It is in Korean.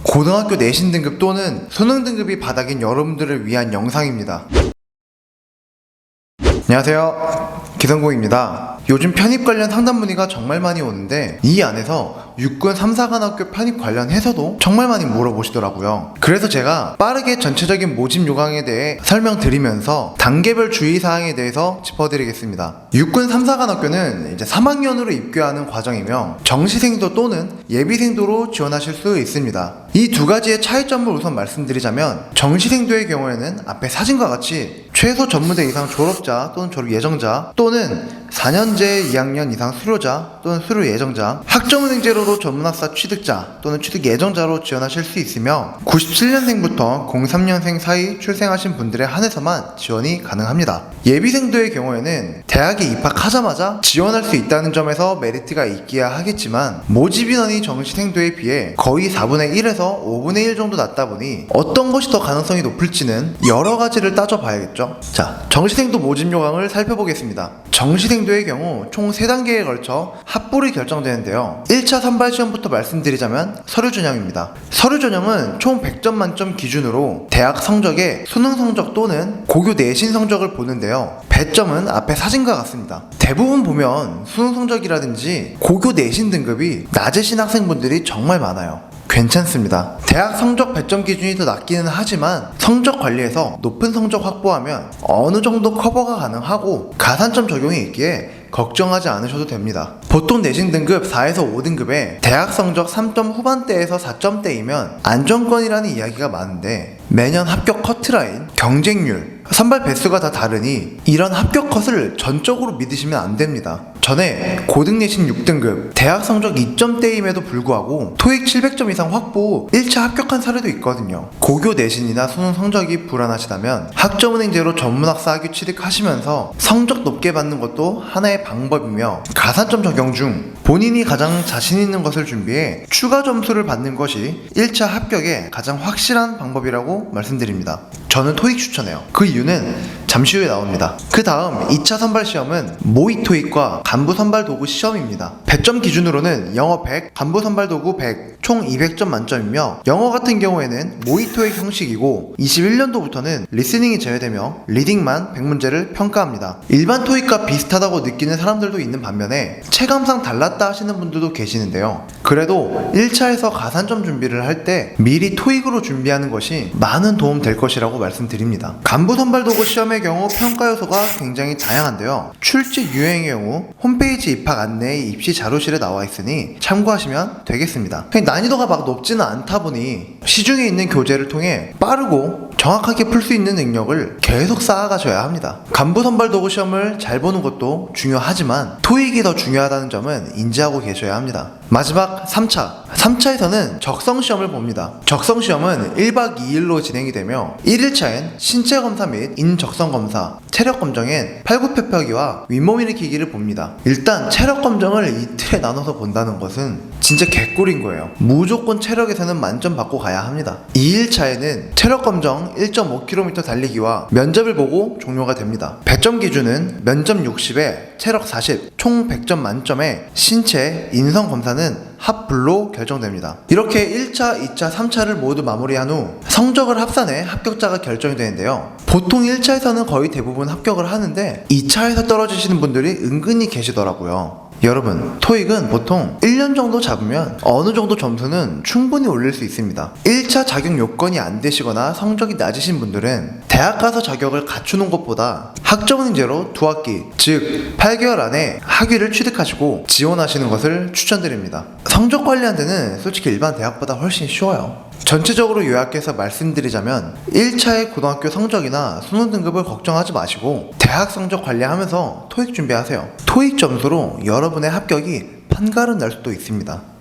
고등학교 내신 등급 또는 수능 등급이 바닥인 여러분들을 위한 영상입니다. 안녕하세요, 기성공입니다. 요즘 편입 관련 상담 문의가 정말 많이 오는데 이 안에서 육군 3, 4관학교 편입 관련해서도 정말 많이 물어보시더라고요. 그래서 제가 빠르게 전체적인 모집 요강에 대해 설명드리면서 단계별 주의사항에 대해서 짚어드리겠습니다. 육군 3, 4관학교는 이제 3학년으로 입교하는 과정이며 정시생도 또는 예비생도로 지원하실 수 있습니다. 이 두 가지의 차이점을 우선 말씀드리자면, 정시생도의 경우에는 앞에 사진과 같이 최소 전무대 이상 졸업자 또는 졸업 예정자 또는 4년제 2학년 이상 수료자 또는 수료 예정자, 학점은행제로도 전문학사 취득자 또는 취득 예정자로 지원하실 수 있으며 97년생부터 03년생 사이 출생하신 분들에 한해서만 지원이 가능합니다. 예비생도의 경우에는 대학에 입학하자마자 지원할 수 있다는 점에서 메리트가 있기야 하겠지만, 모집 인원이 정시생도에 비해 거의 4분의 1에서 5분의 1 정도 낮다 보니 어떤 것이 더 가능성이 높을지는 여러 가지를 따져봐야겠죠. 자, 정시생도 모집 요강을 살펴보겠습니다. 정시생도의 경우 총 3단계에 걸쳐 합불이 결정되는데요. 1차 선발 시험부터 말씀드리자면 서류 전형입니다. 서류 전형은 총 100점 만점 기준으로 대학 성적에 수능 성적 또는 고교 내신 성적을 보는데요. 배점은 앞에 사진과 같습니다. 대부분 보면 수능 성적이라든지 고교 내신 등급이 낮으신 학생분들이 정말 많아요. 괜찮습니다. 대학 성적 배점 기준이 더 낮기는 하지만 성적 관리에서 높은 성적 확보하면 어느 정도 커버가 가능하고 가산점 적용이 있기에 걱정하지 않으셔도 됩니다. 보통 내신 등급 4에서 5등급에 대학 성적 3점 후반대에서 4점대이면 안정권이라는 이야기가 많은데, 매년 합격 커트라인, 경쟁률, 선발 배수가 다 다르니 이런 합격 컷을 전적으로 믿으시면 안 됩니다. 전에 고등 내신 6등급, 대학 성적 2점대임에도 불구하고 토익 700점 이상 확보 1차 합격한 사례도 있거든요. 고교 내신이나 수능 성적이 불안하시다면 학점은행제로 전문학사 학위 취득하시면서 성적 높게 받는 것도 하나의 방법이며, 가산점 적용 중 본인이 가장 자신 있는 것을 준비해 추가 점수를 받는 것이 1차 합격의 가장 확실한 방법이라고 말씀드립니다. 저는 토익 추천해요. 그 이유는 잠시 후에 나옵니다. 그 다음 2차 선발 시험은 모의 토익과 간부 선발 도구 시험입니다. 배점 기준으로는 영어 100, 간부 선발 도구 100, 총 200점 만점이며, 영어 같은 경우에는 모의 토익 형식이고 21년도부터는 리스닝이 제외되며 리딩만 100문제를 평가합니다. 일반 토익과 비슷하다고 느끼는 사람들도 있는 반면에 체감상 달랐다 하시는 분들도 계시는데요. 그래도 1차에서 가산점 준비를 할 때 미리 토익으로 준비하는 것이 많은 도움 될 것이라고 말씀드립니다. 간부 선발 도구 시험의 경우 평가 요소가 굉장히 다양한데요. 출제 유형의 경우 홈페이지 입학 안내의 입시 자료실에 나와 있으니 참고하시면 되겠습니다. 난이도가 막 높지는 않다 보니 시중에 있는 교재를 통해 빠르고 정확하게 풀 수 있는 능력을 계속 쌓아가셔야 합니다. 간부 선발 도구 시험을 잘 보는 것도 중요하지만 토익이 더 중요하다는 점은 인지하고 계셔야 합니다. 마지막 3차에서는 적성시험을 봅니다. 적성시험은 1박 2일로 진행이 되며 1일차엔 신체검사 및 인적성검사, 체력검정엔 팔굽혀펴기와 윗몸 일으키기를 봅니다. 일단 체력검정을 이틀에 나눠서 본다는 것은 진짜 개꿀인 거예요. 무조건 체력에서는 만점 받고 가야 합니다. 2일차에는 체력검정 1.5km 달리기와 면접을 보고 종료가 됩니다. 배점 기준은 면접 60에 체력 40, 총 100점 만점에 신체, 인성검사는 합불로 결정됩니다. 이렇게 1차, 2차, 3차를 모두 마무리한 후 성적을 합산해 합격자가 결정이 되는데요. 보통 1차에서는 거의 대부분 합격을 하는데 2차에서 떨어지시는 분들이 은근히 계시더라고요. 여러분, 토익은 보통 1년 정도 잡으면 어느 정도 점수는 충분히 올릴 수 있습니다. 1차 자격 요건이 안 되시거나 성적이 낮으신 분들은 대학 가서 자격을 갖추는 것보다 학점은행제로 2학기, 즉 8개월 안에 학위를 취득하시고 지원하시는 것을 추천드립니다. 성적 관리하는 데는 솔직히 일반 대학보다 훨씬 쉬워요. 전체적으로 요약해서 말씀드리자면 1차의 고등학교 성적이나 수능 등급을 걱정하지 마시고 대학 성적 관리하면서 토익 준비하세요. 토익 점수로 여러분의 합격이 판가름 날 수도 있습니다.